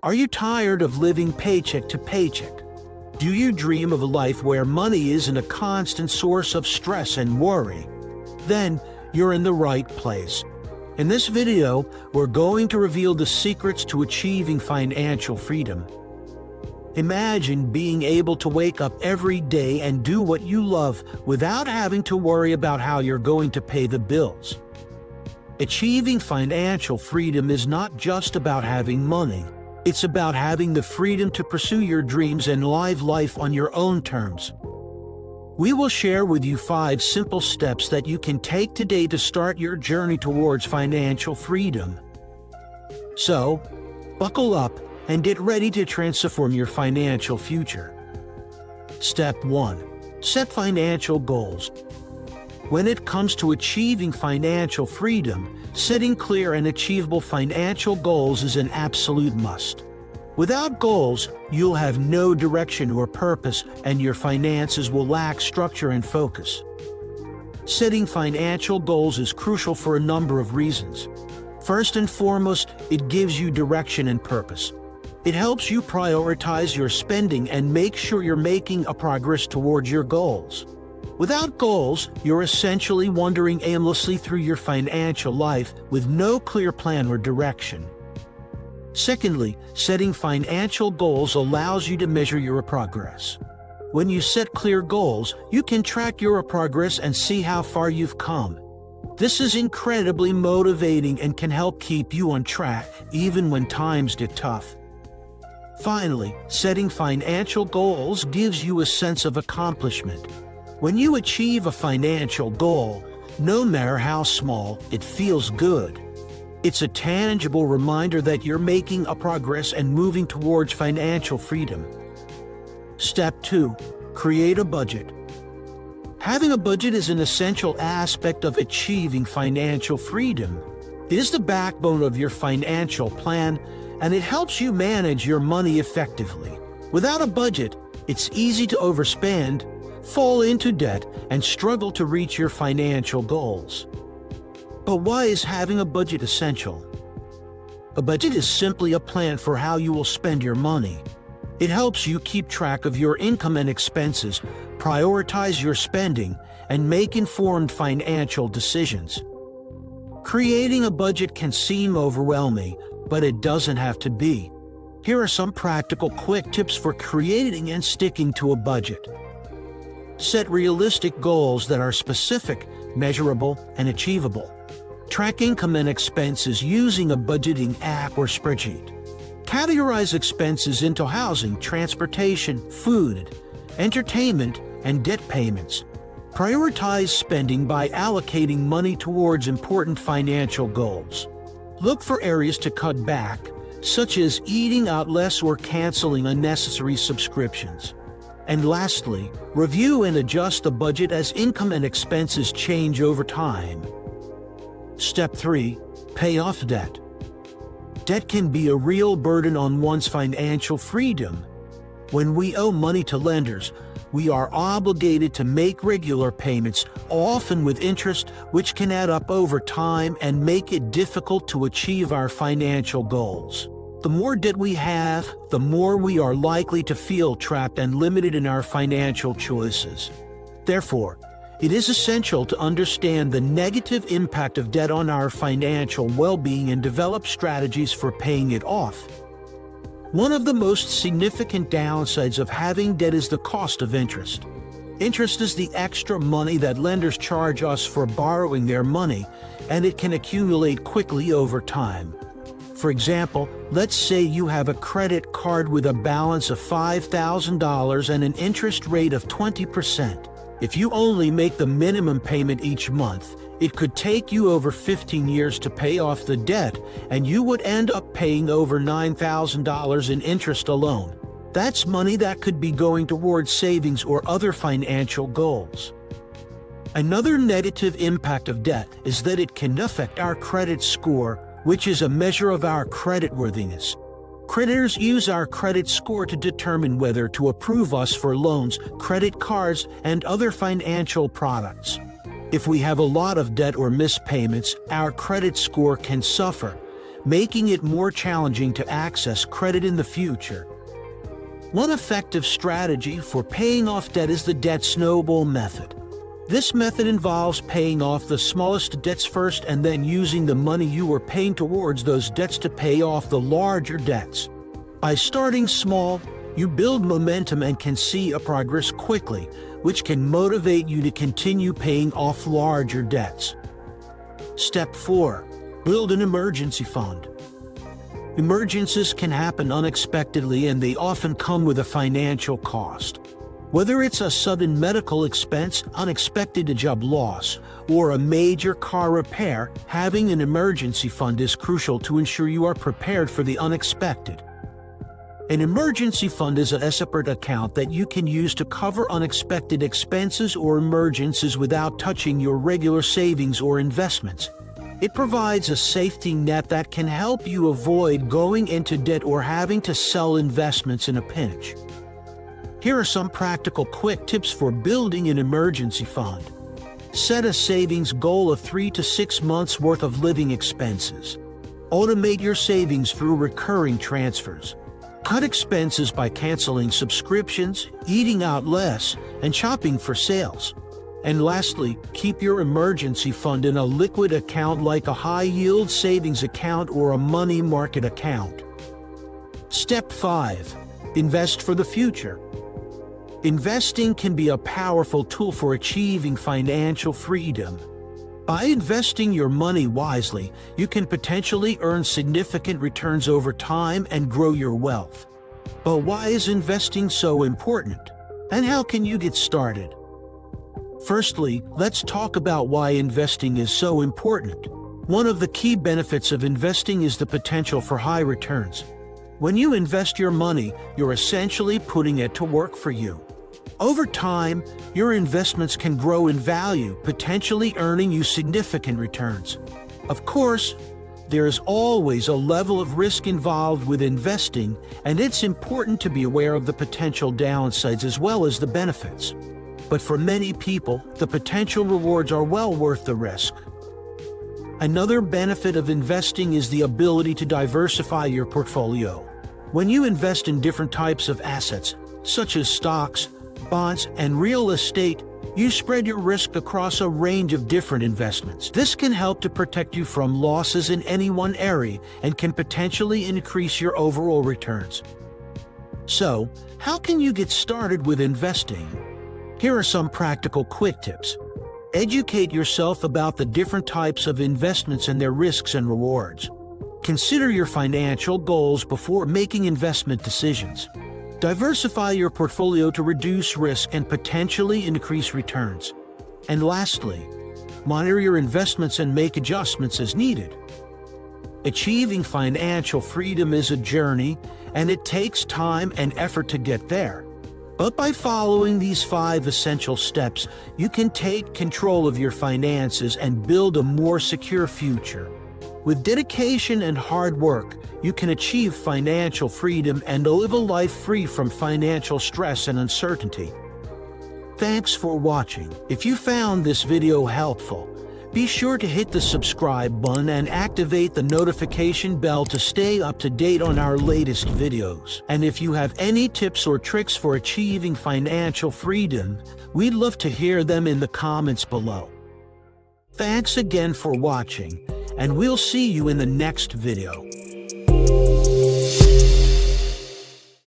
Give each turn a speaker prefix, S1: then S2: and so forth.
S1: Are you tired of living paycheck to paycheck? Do you dream of a life where money isn't a constant source of stress and worry? Then you're in the right place. In this video, we're going to reveal the secrets to achieving financial freedom. Imagine being able to wake up every day and do what you love without having to worry about how you're going to pay the bills. Achieving financial freedom is not just about having money. It's about having the freedom to pursue your dreams and live life on your own terms. We will share with you 5 simple steps that you can take today to start your journey towards financial freedom. So, buckle up and get ready to transform your financial future. Step 1. Set financial goals. When it comes to achieving financial freedom, setting clear and achievable financial goals is an absolute must. Without goals, you'll have no direction or purpose, and your finances will lack structure and focus. Setting financial goals is crucial for a number of reasons. First and foremost, it gives you direction and purpose. It helps you prioritize your spending and make sure you're making a progress towards your goals. Without goals, you're essentially wandering aimlessly through your financial life with no clear plan or direction. Secondly, setting financial goals allows you to measure your progress. When you set clear goals, you can track your progress and see how far you've come. This is incredibly motivating and can help keep you on track even when times get tough. Finally, setting financial goals gives you a sense of accomplishment. When you achieve a financial goal, no matter how small, it feels good. It's a tangible reminder that you're making a progress and moving towards financial freedom. Step 2. Create a budget. Having a budget is an essential aspect of achieving financial freedom. It is the backbone of your financial plan, and it helps you manage your money effectively. Without a budget, it's easy to overspend, fall into debt, and struggle to reach your financial goals. But why is having a budget essential? A budget is simply a plan for how you will spend your money. It helps you keep track of your income and expenses, prioritize your spending, and make informed financial decisions. Creating a budget can seem overwhelming, but it doesn't have to be. Here are some practical quick tips for creating and sticking to a budget. Set realistic goals that are specific, measurable, and achievable. Track income and expenses using a budgeting app or spreadsheet. Categorize expenses into housing, transportation, food, entertainment, and debt payments. Prioritize spending by allocating money towards important financial goals. Look for areas to cut back, such as eating out less or canceling unnecessary subscriptions. And lastly, review and adjust the budget as income and expenses change over time. Step 3. Pay off debt. Debt can be a real burden on one's financial freedom. When we owe money to lenders, we are obligated to make regular payments, often with interest, which can add up over time and make it difficult to achieve our financial goals. The more debt we have, the more we are likely to feel trapped and limited in our financial choices. Therefore, it is essential to understand the negative impact of debt on our financial well-being and develop strategies for paying it off. One of the most significant downsides of having debt is the cost of interest. Interest is the extra money that lenders charge us for borrowing their money, and it can accumulate quickly over time. For example, let's say you have a credit card with a balance of $5,000 and an interest rate of 20%. If you only make the minimum payment each month, it could take you over 15 years to pay off the debt, and you would end up paying over $9,000 in interest alone. That's money that could be going towards savings or other financial goals. Another negative impact of debt is that it can affect our credit score, which is a measure of our creditworthiness. Creditors use our credit score to determine whether to approve us for loans, credit cards, and other financial products. If we have a lot of debt or missed payments, our credit score can suffer, making it more challenging to access credit in the future. One effective strategy for paying off debt is the debt snowball method. This method involves paying off the smallest debts first and then using the money you are paying towards those debts to pay off the larger debts. By starting small, you build momentum and can see a progress quickly, which can motivate you to continue paying off larger debts. Step 4. Build an emergency fund. Emergencies can happen unexpectedly and they often come with a financial cost. Whether it's a sudden medical expense, unexpected job loss, or a major car repair, having an emergency fund is crucial to ensure you are prepared for the unexpected. An emergency fund is a separate account that you can use to cover unexpected expenses or emergencies without touching your regular savings or investments. It provides a safety net that can help you avoid going into debt or having to sell investments in a pinch. Here are some practical quick tips for building an emergency fund. Set a savings goal of 3 to 6 months worth of living expenses. Automate your savings through recurring transfers. Cut expenses by canceling subscriptions, eating out less, and shopping for sales. And lastly, keep your emergency fund in a liquid account like a high-yield savings account or a money market account. Step 5. Invest for the future. Investing can be a powerful tool for achieving financial freedom. By investing your money wisely, you can potentially earn significant returns over time and grow your wealth. But why is investing so important? And how can you get started? Firstly, let's talk about why investing is so important. One of the key benefits of investing is the potential for high returns. When you invest your money, you're essentially putting it to work for you. Over time, your investments can grow in value, potentially earning you significant returns. Of course, there is always a level of risk involved with investing, and it's important to be aware of the potential downsides as well as the benefits. But for many people, the potential rewards are well worth the risk. Another benefit of investing is the ability to diversify your portfolio. When you invest in different types of assets, such as stocks, bonds, and real estate, you spread your risk across a range of different investments. This can help to protect you from losses in any one area and can potentially increase your overall returns. So, how can you get started with investing? Here are some practical quick tips. Educate yourself about the different types of investments and their risks and rewards. Consider your financial goals before making investment decisions. Diversify your portfolio to reduce risk and potentially increase returns. And lastly, monitor your investments and make adjustments as needed. Achieving financial freedom is a journey, and it takes time and effort to get there. But by following these 5 essential steps, you can take control of your finances and build a more secure future. With dedication and hard work, you can achieve financial freedom and live a life free from financial stress and uncertainty. Thanks for watching. If you found this video helpful, be sure to hit the subscribe button and activate the notification bell to stay up to date on our latest videos. And if you have any tips or tricks for achieving financial freedom, we'd love to hear them in the comments below. Thanks again for watching, and we'll see you in the next video.